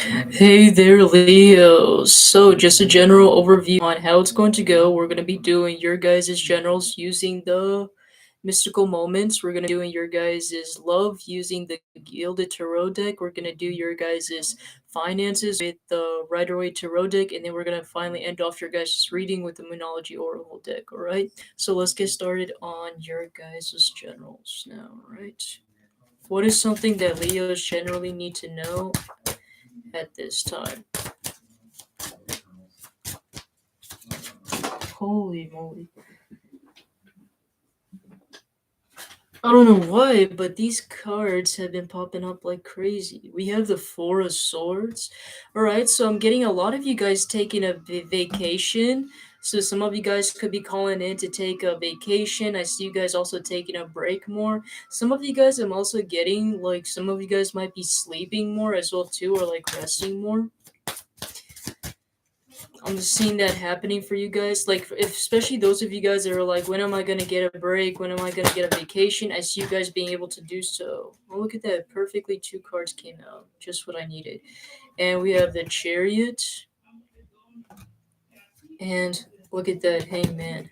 Hey there, Leo. So, just a general overview on how it's going to go. We're going to be doing your guys' generals using the mystical moments. We're going to be doing your guys' love using the Gilded Tarot deck. We're going to do your guys' finances with the Rider Waite Tarot deck. And then we're going to finally end off your guys' reading with the Moonology Oracle deck. All right. So, let's get started on your guys' generals now. All right. What is something that Leos generally need to know at this time? Holy moly. I don't know why, but these cards have been popping up like crazy. We have the Four of Swords. Alright, so I'm getting a lot of you guys taking a vacation. So some of you guys could be calling in to take a vacation. I see you guys also taking a break more. Some of you guys I'm also getting, like, some of you guys might be sleeping more as well too, or like resting more. I'm just seeing that happening for you guys. Like, if, especially those of you guys that are like, when am I gonna get a break? When am I gonna get a vacation? I see you guys being able to do so. Oh, look at that! Perfectly, two cards came out, just what I needed. And we have the Chariot, and look at that Hangman.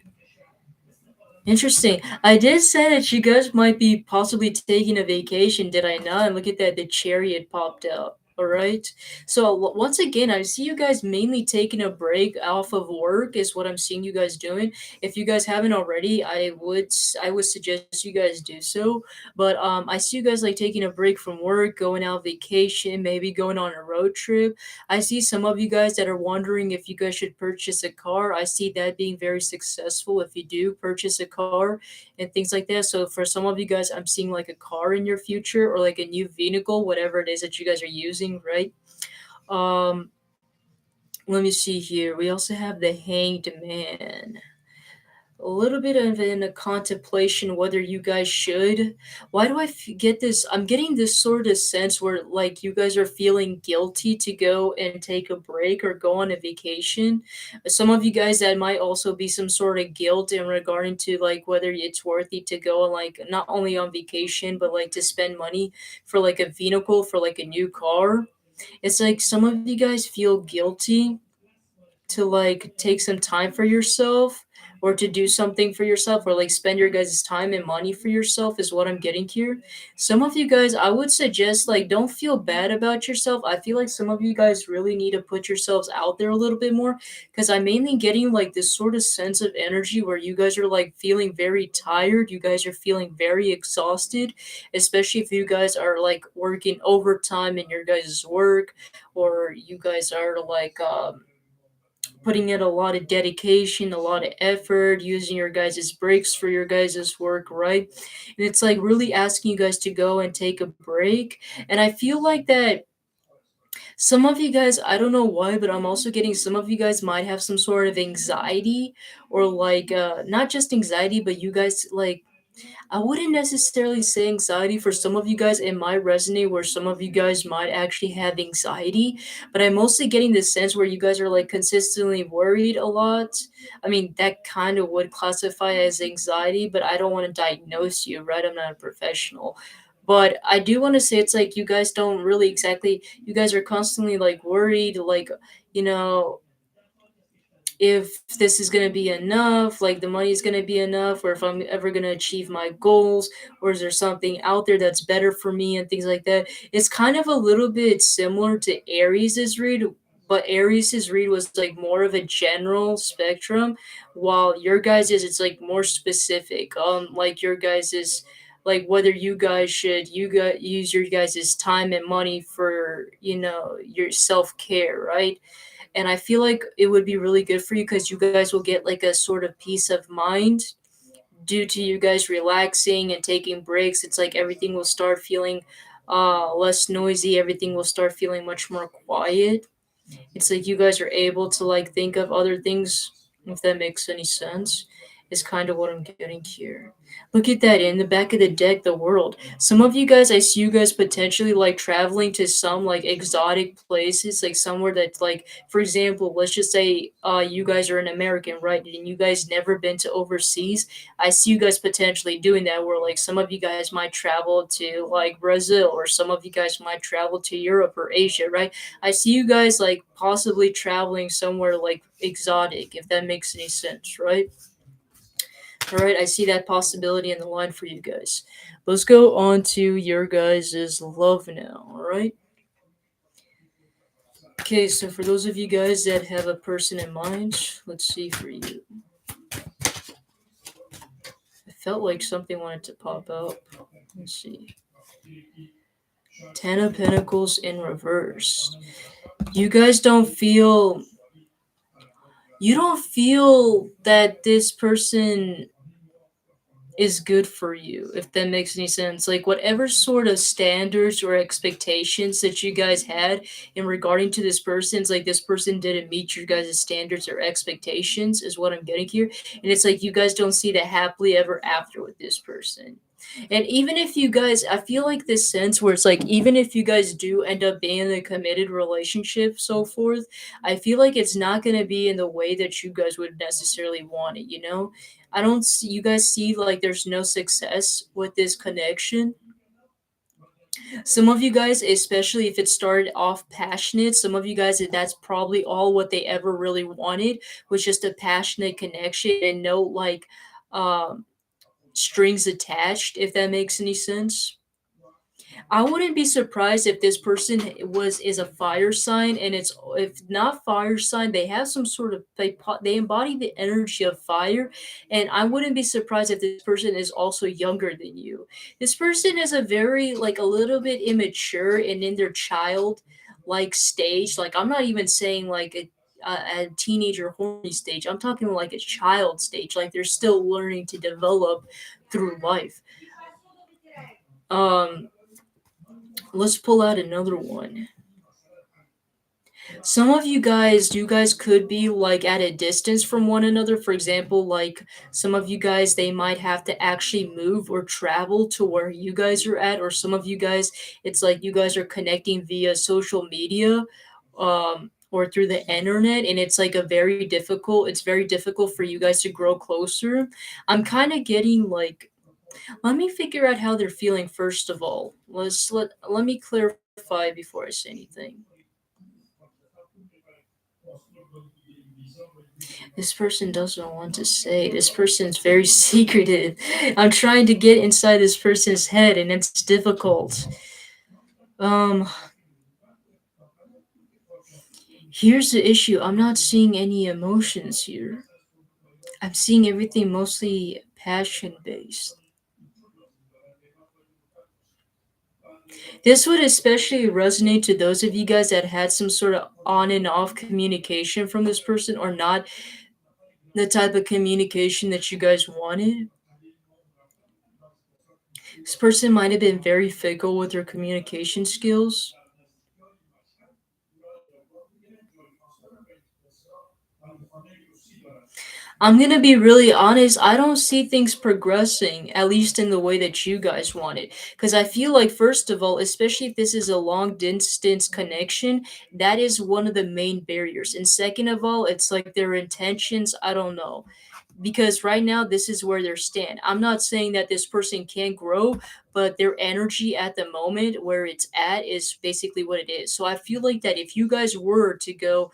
Interesting. I did say that you guys might be possibly taking a vacation, did I not? And look at that, the chariot popped out. All right. So once again, I see you guys mainly taking a break off of work is what I'm seeing you guys doing. If you guys haven't already, I would suggest you guys do so. But I see you guys like taking a break from work, going out vacation, maybe going on a road trip. I see some of you guys that are wondering if you guys should purchase a car. I see that being very successful if you do purchase a car and things like that. So for some of you guys, I'm seeing like a car in your future or like a new vehicle, whatever it is that you guys are using, right? Um, Let me see here. We also have the Hanged Man, a little bit of in a contemplation whether you guys should. Why do get this? I'm getting this sort of sense where like you guys are feeling guilty to go and take a break or go on a vacation. Some of you guys that might also be some sort of guilt in regarding to like whether it's worthy to go like not only on vacation but like to spend money for like a vehicle for like a new car. It's like some of you guys feel guilty to like take some time for yourself or to do something for yourself or like spend your guys' time and money for yourself is what I'm getting here. Some of you guys, I would suggest like don't feel bad about yourself. I feel like some of you guys really need to put yourselves out there a little bit more because I'm mainly getting like this sort of sense of energy where you guys are like feeling very tired. You guys are feeling very exhausted, especially if you guys are like working overtime in your guys' work or you guys are like putting in a lot of dedication, a lot of effort, using your guys' breaks for your guys' work, right? And it's like really asking you guys to go and take a break. And I feel like that some of you guys, I don't know why, but I'm also getting some of you guys might have some sort of anxiety or like not just anxiety, but you guys like I wouldn't necessarily say anxiety for some of you guys. It might resonate where some of you guys might actually have anxiety, but I'm mostly getting this sense where you guys are like consistently worried a lot. I mean, that kind of would classify as anxiety, but I don't want to diagnose you, right? I'm not a professional. But I do want to say it's like you guys don't really exactly, you guys are constantly like worried, like, you know, if this is going to be enough, like the money is going to be enough, or if I'm ever going to achieve my goals, or is there something out there that's better for me and things like that. It's kind of a little bit similar to Aries's read, but Aries's read was like more of a general spectrum, while your guys is it's like more specific. Like your guys is like whether you guys should use your guys' time and money for your self care, right? And I feel like it would be really good for you because you guys will get like a sort of peace of mind due to you guys relaxing and taking breaks. It's like everything will start feeling less noisy, everything will start feeling much more quiet. It's like you guys are able to like think of other things, if that makes any sense. is kind of what I'm getting here. Look at that in the back of the deck, the world. Some of you guys, I see you guys potentially like traveling to some like exotic places, like somewhere that's like, for example, let's just say you guys are an American, right? And you guys never been to overseas. I see you guys potentially doing that where like some of you guys might travel to like Brazil, or some of you guys might travel to Europe or Asia, right? I see you guys like possibly traveling somewhere like exotic, if that makes any sense, right? All right, I see that possibility in the line for you guys. Let's go on to your guys' love now, all right? Okay, so for those of you guys that have a person in mind, let's see for you. I felt like something wanted to pop out. Let's see. Ten of Pentacles in reverse. You guys don't feel that this person is good for you, if that makes any sense. Like whatever sort of standards or expectations that you guys had in regarding to this person's, like this person didn't meet your guys' standards or expectations, is what I'm getting here. And it's like you guys don't see the happily ever after with this person. And even if you guys, I feel like this sense where it's like, even if you guys do end up being in a committed relationship, so forth, I feel like it's not going to be in the way that you guys would necessarily want it, you know? I don't see you guys see like there's no success with this connection. Some of you guys, especially if it started off passionate, some of you guys that's probably all what they ever really wanted, was just a passionate connection and no like um strings attached, if that makes any sense. I wouldn't be surprised if this person is a fire sign, and it's if not fire sign, they have some sort of they embody the energy of fire, and I wouldn't be surprised if this person is also younger than you. This person is a very like a little bit immature and in their child like stage. Like I'm not even saying like a teenager horny stage. I'm talking like a child stage. Like they're still learning to develop through life. Um, let's pull out another one. Some of you guys could be like at a distance from one another. For example, like some of you guys, they might have to actually move or travel to where you guys are at, or some of you guys, it's like you guys are connecting via social media, or through the internet, and it's very difficult for you guys to grow closer. I'm kind of getting like, let me figure out how they're feeling first of all. Let me clarify before I say anything. This person doesn't want to say. This person's very secretive. I'm trying to get inside this person's head and it's difficult. Um Here's the issue. I'm not seeing any emotions here. I'm seeing everything mostly passion based. This would especially resonate to those of you guys that had some sort of on and off communication from this person, or not the type of communication that you guys wanted. This person might have been very fickle with their communication skills. I'm gonna be really honest. I don't see things progressing, at least in the way that you guys want it. Because I feel like, first of all, especially if this is a long distance connection, that is one of the main barriers. And second of all, it's like their intentions. I don't know, because right now this is where they stand. I'm not saying that this person can grow, but their energy at the moment where it's at is basically what it is. So I feel like that if you guys were to go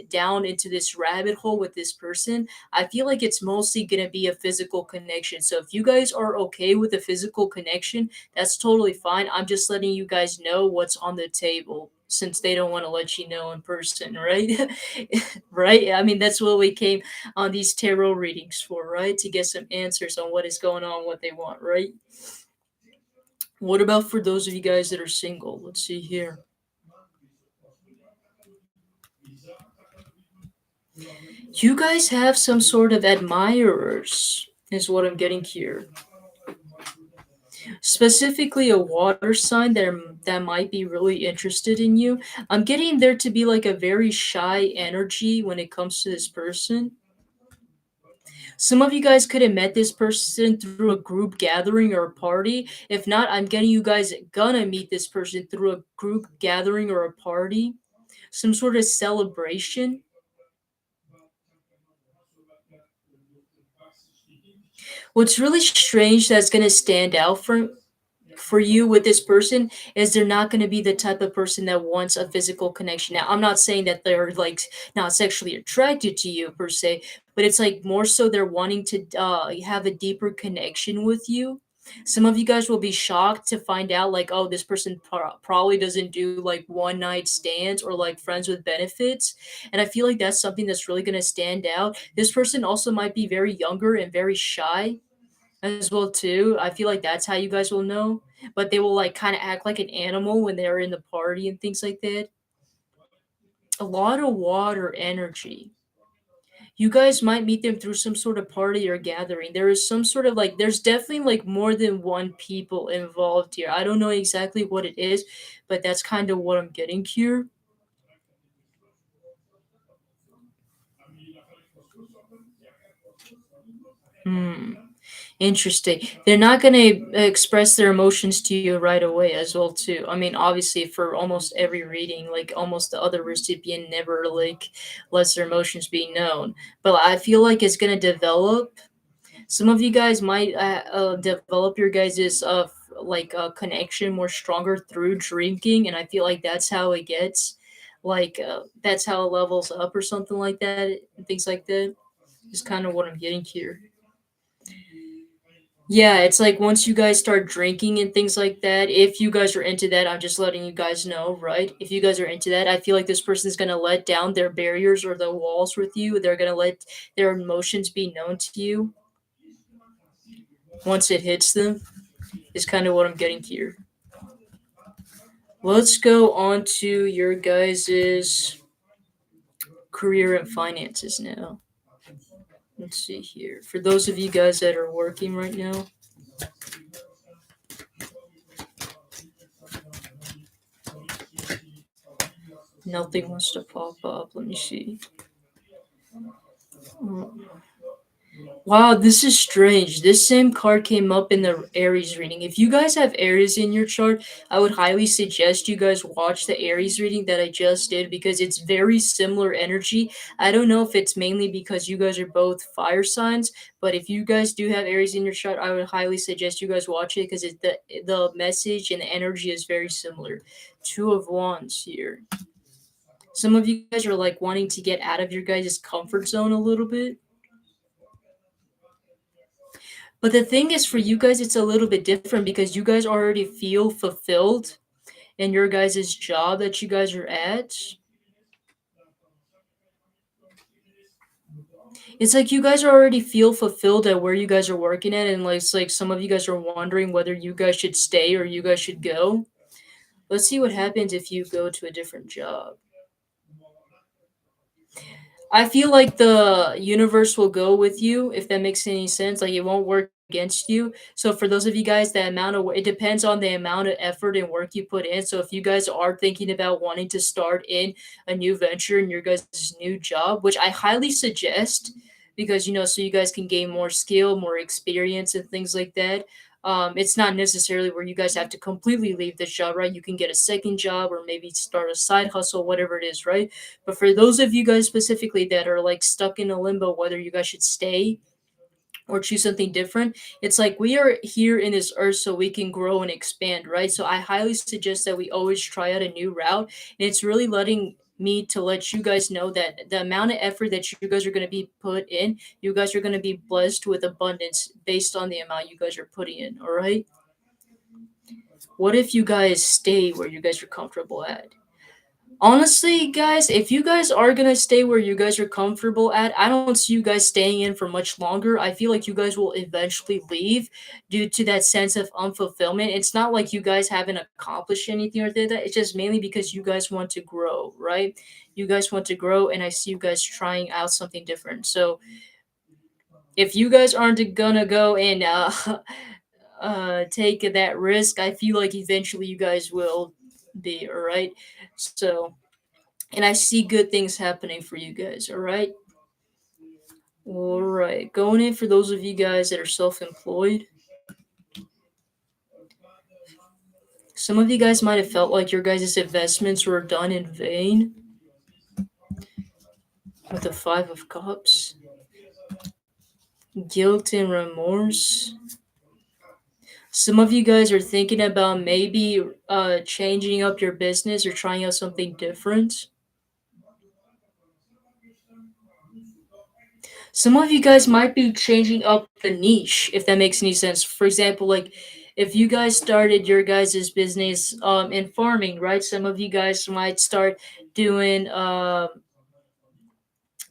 down into this rabbit hole with this person, I feel like it's mostly going to be a physical connection. So if you guys are okay with a physical connection, that's totally fine. I'm just letting you guys know what's on the table, since they don't want to let you know in person, right? Right? I mean, that's what we came on these tarot readings for, right? To get some answers on what is going on, what they want, right? What about for those of you guys that are single? Let's see here. You guys have some sort of admirers, is what I'm getting here. Specifically, a water sign that might be really interested in you. I'm getting there to be like a very shy energy when it comes to this person. Some of you guys could have met this person through a group gathering or a party. If not, I'm getting you guys gonna meet this person through a group gathering or a party, some sort of celebration. What's really strange that's gonna stand out for you with this person is they're not going to be the type of person that wants a physical connection. Now, I'm not saying that they're like not sexually attracted to you per se, but it's like more so they're wanting to have a deeper connection with you. Some of you guys will be shocked to find out, like, oh, this person probably doesn't do like one night stands or like friends with benefits. And I feel like that's something that's really going to stand out. This person also might be very younger and very shy as well too. I feel like that's how you guys will know, but they will like kind of act like an animal when they're in the party and things like that. A lot of water energy. You guys might meet them through some sort of party or gathering. There is some sort of like there's definitely like more than one people involved here. I don't know exactly what it is, but that's kind of what I'm getting here. Hmm. Interesting. They're not going to express their emotions to you right away as well too. I mean, obviously for almost every reading, like almost the other recipient never like lets their emotions be known. But I feel like it's going to develop. Some of you guys might develop your guys' like connection more stronger through drinking, and I feel like that's how it gets. Like that's how it levels up or something like that, and things like that. Is kind of what I'm getting here. Yeah, it's like once you guys start drinking and things like that, if you guys are into that, I'm just letting you guys know, right? If you guys are into that, I feel like this person's gonna let down their barriers or the walls with you. They're gonna let their emotions be known to you once it hits them, is kind of what I'm getting here. Let's go on to your guys' career and finances now. Let's see here. For those of you guys that are working right now, nothing wants to pop up. Let me see. Mm. Wow, this is strange. This same card came up in the Aries reading. If you guys have Aries in your chart, I would highly suggest you guys watch the Aries reading that I just did because it's very similar energy. I don't know if it's mainly because you guys are both fire signs, but if you guys do have Aries in your chart, I would highly suggest you guys watch it because the message and the energy is very similar. Two of Wands here. Some of you guys are like wanting to get out of your guys' comfort zone a little bit. But the thing is, for you guys, it's a little bit different because you guys already feel fulfilled in your guys' job that you guys are at. It's like you guys already feel fulfilled at where you guys are working at, and like it's like some of you guys are wondering whether you guys should stay or you guys should go. Let's see what happens if you go to a different job. I feel like the universe will go with you if that makes any sense. Like it won't work against you. So for those of you guys, the amount of it depends on the amount of effort and work you put in. So if you guys are thinking about wanting to start in a new venture in your guys' new job, which I highly suggest because so you guys can gain more skill, more experience and things like that. It's not necessarily where you guys have to completely leave this job, right? You can get a second job or maybe start a side hustle, whatever it is, right? But for those of you guys specifically that are like stuck in a limbo, whether you guys should stay or choose something different, it's like we are here in this earth so we can grow and expand, right? So I highly suggest that we always try out a new route. And it's really letting me to let you guys know that the amount of effort that you guys are going to be put in, you guys are going to be blessed with abundance based on the amount you guys are putting in, all right? What if you guys stay where you guys are comfortable at? Honestly, guys, if you guys are gonna stay where you guys are comfortable at, I don't see you guys staying in for much longer. I feel like you guys will eventually leave due to that sense of unfulfillment. It's not like you guys haven't accomplished anything or did that. It's just mainly because you guys want to grow, right? You guys want to grow, and I see you guys trying out something different. So if you guys aren't gonna go and take that risk, I feel like eventually you guys will be, all right? So and I see good things happening for you guys, all right? All right, going in for those of you guys that are self-employed. Some of you guys might have felt like your guys' investments were done in vain with the Five of Cups. Guilt and remorse. Some of you guys are thinking about maybe changing up your business or trying out something different. Some of you guys might be changing up the niche, if that makes any sense. For example, like if you guys started your guys' business in farming, right? Some of you guys might start doing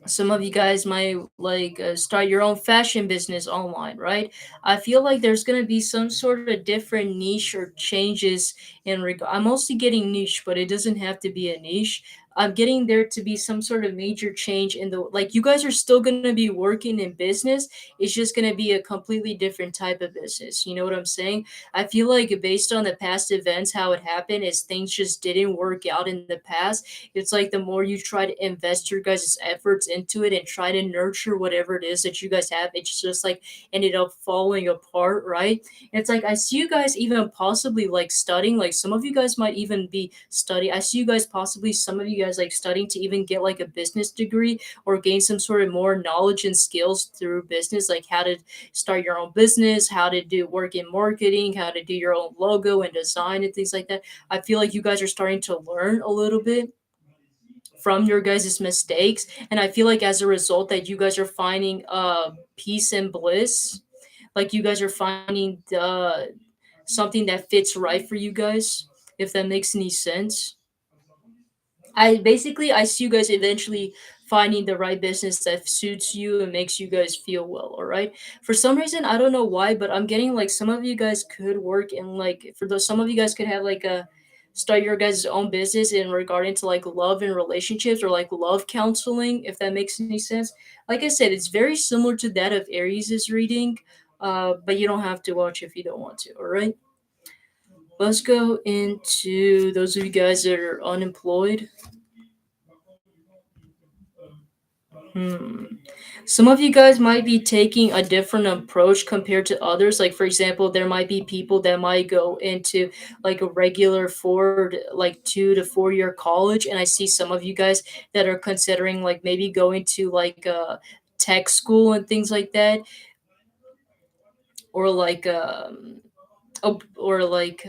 some of you guys might like start your own fashion business online, right? I feel like there's going to be some sort of different niche or changes in regard. I'm mostly getting niche, but it doesn't have to be a niche. I'm getting there to be some sort of major change in the, like, you guys are still going to be working in business. It's just going to be a completely different type of business. You know what I'm saying? I feel like based on the past events, how it happened is things just didn't work out in the past. It's like the more you try to invest your guys' efforts into it and try to nurture whatever it is that you guys have, it's just like ended up falling apart, right? It's like I see you guys even possibly like studying, like some of you guys might even be studying. I see you guys possibly, some of you guys like studying to even get like a business degree or gain some sort of more knowledge and skills through business, like how to start your own business, how to do work in marketing, how to do your own logo and design and things like that. I feel like you guys are starting to learn a little bit from your guys' mistakes, and I feel like as a result that you guys are finding peace and bliss, like you guys are finding something that fits right for you guys, if that makes any sense. I see you guys eventually finding the right business that suits you and makes you guys feel well, all right? For some reason, I don't know why, but I'm getting like some of you guys could work in like for those some of you guys could have like a start your guys' own business in regarding to like love and relationships or like love counseling, if that makes any sense. Like I said, it's very similar to that of Aries' reading, but you don't have to watch if you don't want to, all right? Let's go into those of you guys that are unemployed. Hmm. Some of you guys might be taking a different approach compared to others. Like, for example, there might be people that might go into like a regular like 2 to 4 year college. And I see some of you guys that are considering like maybe going to like a tech school and things like that, or like, or like,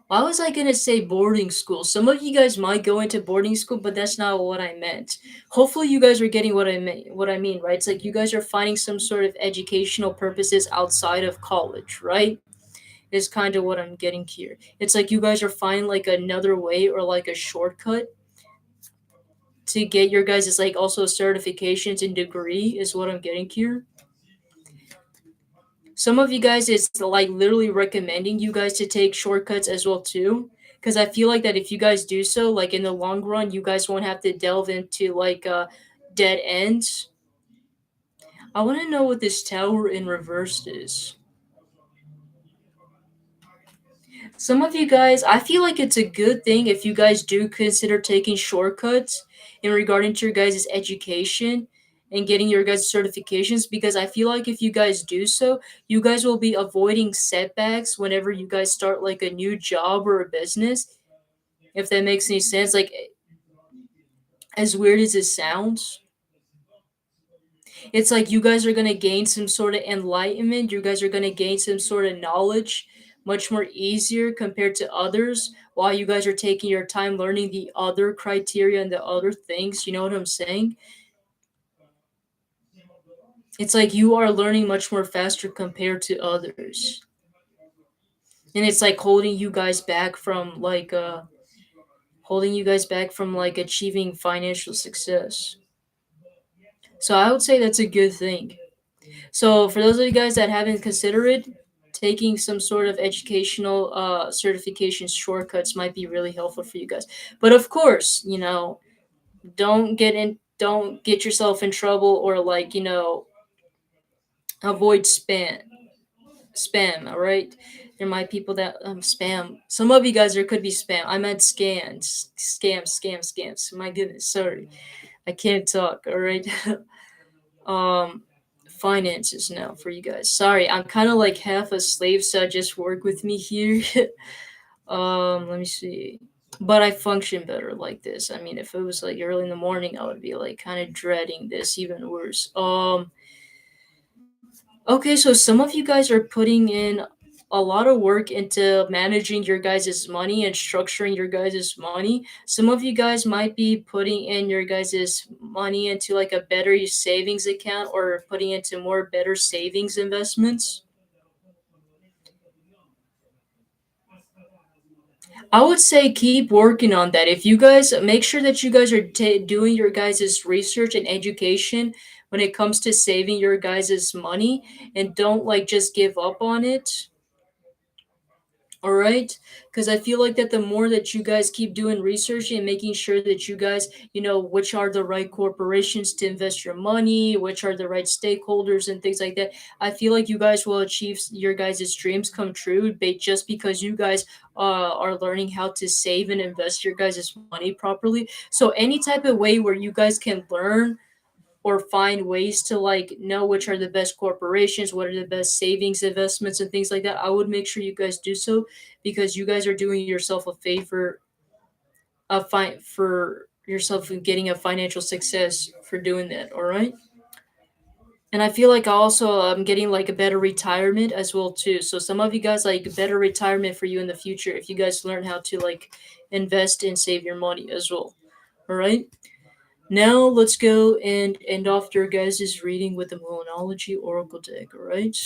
why was I gonna say boarding school? Some of you guys might go into boarding school, but that's not what I meant. Hopefully, you guys are getting what I mean. What I mean, right? It's like you guys are finding some sort of educational purposes outside of college, right? Is kind of what I'm getting here. It's like you guys are finding like another way or like a shortcut to get your guys' like also certifications and degree is what I'm getting here. Some of you guys, it's like literally recommending you guys to take shortcuts as well too, because I feel like that if you guys do so, like in the long run, you guys won't have to delve into like dead ends. I want to know what this tower in reverse is. Some of you guys, I feel like it's a good thing if you guys do consider taking shortcuts in regarding to your guys' education and getting your guys' certifications, because I feel like if you guys do so, you guys will be avoiding setbacks whenever you guys start like a new job or a business, if that makes any sense. Like, as weird as it sounds, it's like you guys are going to gain some sort of enlightenment. You guys are going to gain some sort of knowledge much more easier compared to others while you guys are taking your time learning the other criteria and the other things. You know what I'm saying? It's like you are learning much more faster compared to others. And it's like holding you guys back from like achieving financial success. So I would say that's a good thing. So for those of you guys that haven't considered it, taking some sort of educational certification shortcuts might be really helpful for you guys. But of course, don't get yourself in trouble or like, avoid spam, all right? There might people that spam. Some of you guys there could be spam. I meant scams. My goodness, sorry. I can't talk, all right? um finances now for you guys. Sorry, I'm kind of like half asleep, so just work with me here. Let me see. But I function better like this. I mean, if it was like early in the morning, I would be like kind of dreading this even worse. Okay, so some of you guys are putting in a lot of work into managing your guys' money and structuring your guys' money. Some of you guys might be putting in your guys' money into like a better savings account or putting into more better savings investments. I would say keep working on that. If you guys make sure that you guys are doing your guys' research and education when it comes to saving your guys' money and don't like just give up on it. All right, because I feel like that the more that you guys keep doing research and making sure that you guys, which are the right corporations to invest your money, which are the right stakeholders and things like that, I feel like you guys will achieve your guys' dreams come true, just because you guys are learning how to save and invest your guys' money properly. So any type of way where you guys can learn or find ways to like know which are the best corporations, what are the best savings investments and things like that, I would make sure you guys do so because you guys are doing yourself a favor for yourself and getting a financial success for doing that, all right? And I feel like I also am getting like a better retirement as well too. So some of you guys like better retirement for you in the future if you guys learn how to like invest and save your money as well. All right? Now let's go and end off your guys' reading with the Moonology Oracle deck, alright?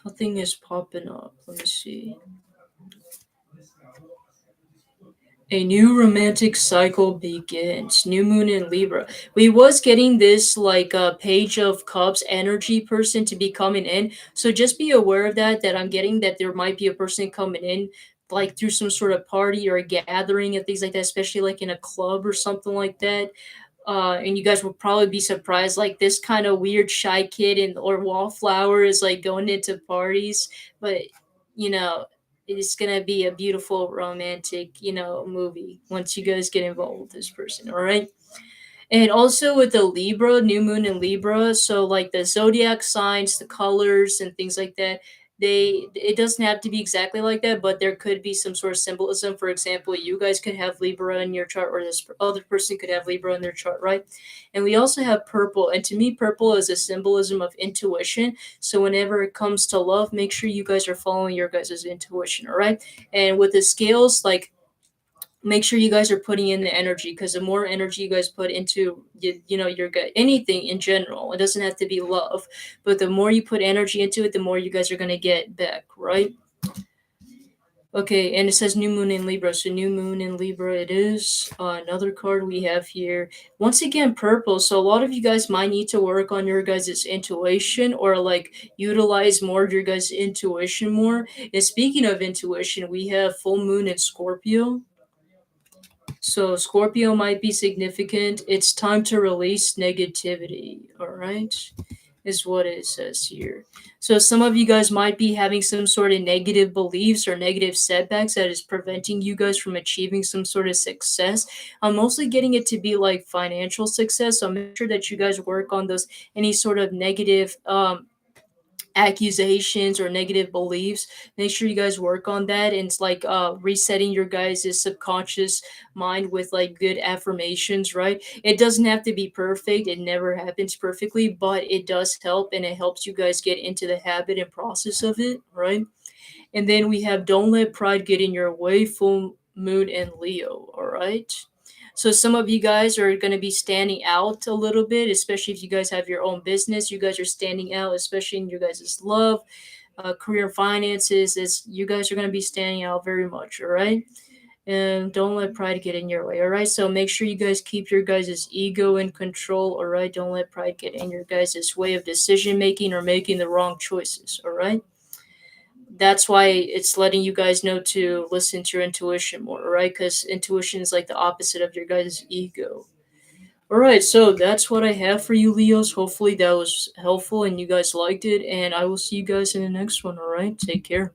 Nothing is popping up. Let me see. A new romantic cycle begins. New moon in Libra. We was getting this like a page of cups energy person to be coming in. So just be aware of that. That I'm getting that there might be a person coming in like through some sort of party or a gathering and things like that, especially like in a club or something like that. And you guys will probably be surprised like this kind of weird shy kid and or wallflower is like going into parties, but you know it's gonna be a beautiful romantic movie once you guys get involved with this person, all right? And also with the Libra, new moon in Libra, so like the zodiac signs, the colors and things like that, it doesn't have to be exactly like that, but there could be some sort of symbolism. For example, you guys could have Libra in your chart, or this other person could have Libra in their chart, right? And we also have purple, and to me, purple is a symbolism of intuition. So whenever it comes to love, make sure you guys are following your guys' intuition, all right? And with the scales, like make sure you guys are putting in the energy because the more energy you guys put into your gut anything in general, it doesn't have to be love, but the more you put energy into it, the more you guys are going to get back, right? Okay, and it says new moon in Libra, so new moon in Libra it is. Another card we have here, once again purple, so a lot of you guys might need to work on your guys' intuition or like utilize more of your guys' intuition more. And speaking of intuition, we have full moon in Scorpio. So Scorpio might be significant. It's time to release negativity, all right? Is what it says here. So some of you guys might be having some sort of negative beliefs or negative setbacks that is preventing you guys from achieving some sort of success. I'm mostly getting it to be like financial success. So make sure that you guys work on those any sort of negative accusations or negative beliefs. Make sure you guys work on that, and it's like resetting your guys' subconscious mind with like good affirmations, right? It doesn't have to be perfect, it never happens perfectly, but it does help, and it helps you guys get into the habit and process of it, right? And then we have don't let pride get in your way, full moon and Leo, all right? So some of you guys are going to be standing out a little bit, especially if you guys have your own business. You guys are standing out, especially in your guys' love, career and finances. You guys are going to be standing out very much, all right? And don't let pride get in your way, all right? So make sure you guys keep your guys' ego in control, all right? Don't let pride get in your guys' way of decision making or making the wrong choices, all right? That's why it's letting you guys know to listen to your intuition more, right? Because intuition is like the opposite of your guys' ego. All right, so that's what I have for you, Leos. Hopefully that was helpful and you guys liked it, and I will see you guys in the next one. All right, take care.